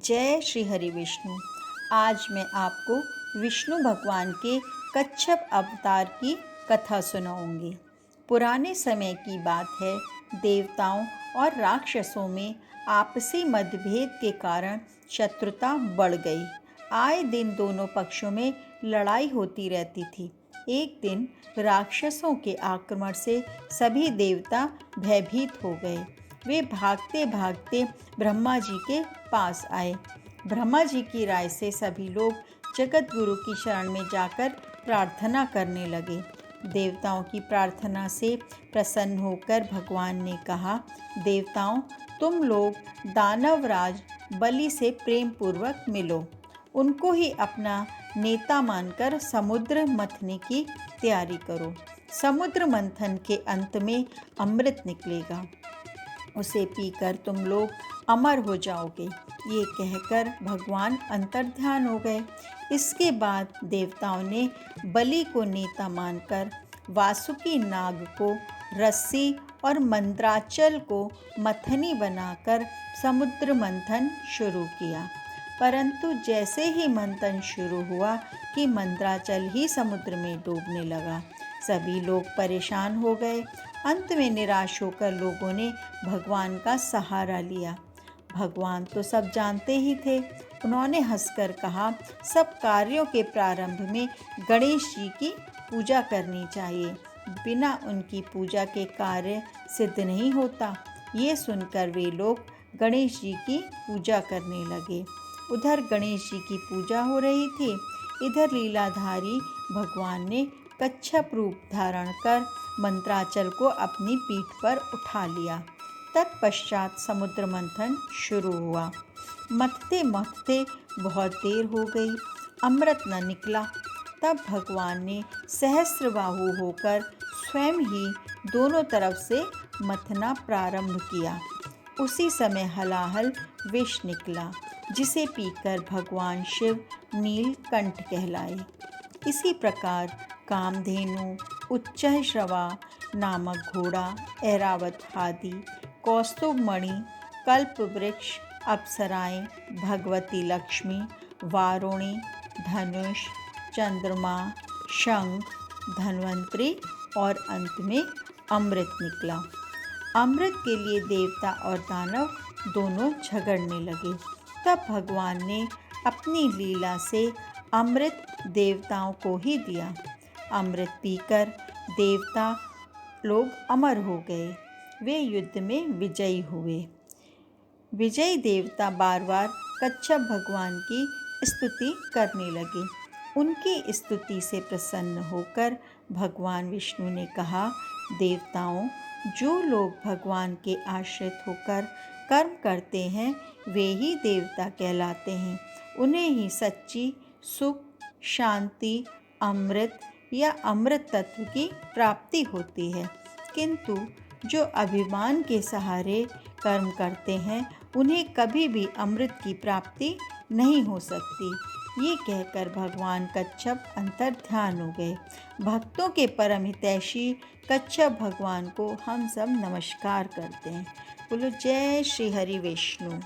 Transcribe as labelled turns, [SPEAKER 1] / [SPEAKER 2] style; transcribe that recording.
[SPEAKER 1] जय श्री हरि विष्णु। आज मैं आपको विष्णु भगवान के कच्छप अवतार की कथा सुनाऊंगी। पुराने समय की बात है। देवताओं और राक्षसों में आपसी मतभेद के कारण शत्रुता बढ़ गई। आए दिन दोनों पक्षों में लड़ाई होती रहती थी। एक दिन राक्षसों के आक्रमण से सभी देवता भयभीत हो गए। वे भागते भागते ब्रह्मा जी के पास आए। ब्रह्मा जी की राय से सभी लोग जगत गुरु की शरण में जाकर प्रार्थना करने लगे। देवताओं की प्रार्थना से प्रसन्न होकर भगवान ने कहा, देवताओं, तुम लोग दानवराज बलि से प्रेम पूर्वक मिलो। उनको ही अपना नेता मानकर समुद्र मंथन की तैयारी करो। समुद्र मंथन के अंत में अमृत निकलेगा, उसे पीकर तुम लोग अमर हो जाओगे। ये कहकर भगवान अंतर्ध्यान हो गए। इसके बाद देवताओं ने बलि को नेता मानकर वासुकी नाग को रस्सी और मंद्राचल को मथनी बनाकर समुद्र मंथन शुरू किया। परंतु जैसे ही मंथन शुरू हुआ कि मंद्राचल ही समुद्र में डूबने लगा। सभी लोग परेशान हो गए। अंत में निराश होकर लोगों ने भगवान का सहारा लिया। भगवान तो सब जानते ही थे। उन्होंने हंसकर कहा, सब कार्यों के प्रारंभ में गणेश जी की पूजा करनी चाहिए। बिना उनकी पूजा के कार्य सिद्ध नहीं होता। ये सुनकर वे लोग गणेश जी की पूजा करने लगे। उधर गणेश जी की पूजा हो रही थी, इधर लीलाधारी भगवान ने कच्छप रूप धारण कर मंत्राचल को अपनी पीठ पर उठा लिया। तत्पश्चात समुद्र मंथन शुरू हुआ। मथते मथते बहुत देर हो गई, अमृत न निकला। तब भगवान ने सहस्त्रबाहु होकर स्वयं ही दोनों तरफ से मथना प्रारंभ किया। उसी समय हलाहल विष निकला, जिसे पीकर भगवान शिव नीलकंठ कहलाए। इसी प्रकार कामधेनु, उच्चश्रवा नामक घोड़ा, ऐरावत हाथी, कौस्तुभमणि, कल्पवृक्ष, अप्सराएं, भगवती लक्ष्मी, वारुणी, धनुष, चंद्रमा, शंख, धन्वंतरी और अंत में अमृत निकला। अमृत के लिए देवता और दानव दोनों झगड़ने लगे। तब भगवान ने अपनी लीला से अमृत देवताओं को ही दिया। अमृत पीकर देवता लोग अमर हो गए। वे युद्ध में विजयी हुए। विजयी देवता बार बार कच्छप भगवान की स्तुति करने लगे। उनकी स्तुति से प्रसन्न होकर भगवान विष्णु ने कहा, देवताओं, जो लोग भगवान के आश्रित होकर कर्म करते हैं वे ही देवता कहलाते हैं। उन्हें ही सच्ची सुख, शांति, अमृत या अमृत तत्व की प्राप्ति होती है। किंतु जो अभिमान के सहारे कर्म करते हैं उन्हें कभी भी अमृत की प्राप्ति नहीं हो सकती। ये कहकर भगवान कच्छप अंतर्ध्यान हो गए। भक्तों के परम हितैषी कच्छप भगवान को हम सब नमस्कार करते हैं। बोलो जय श्री हरि विष्णु।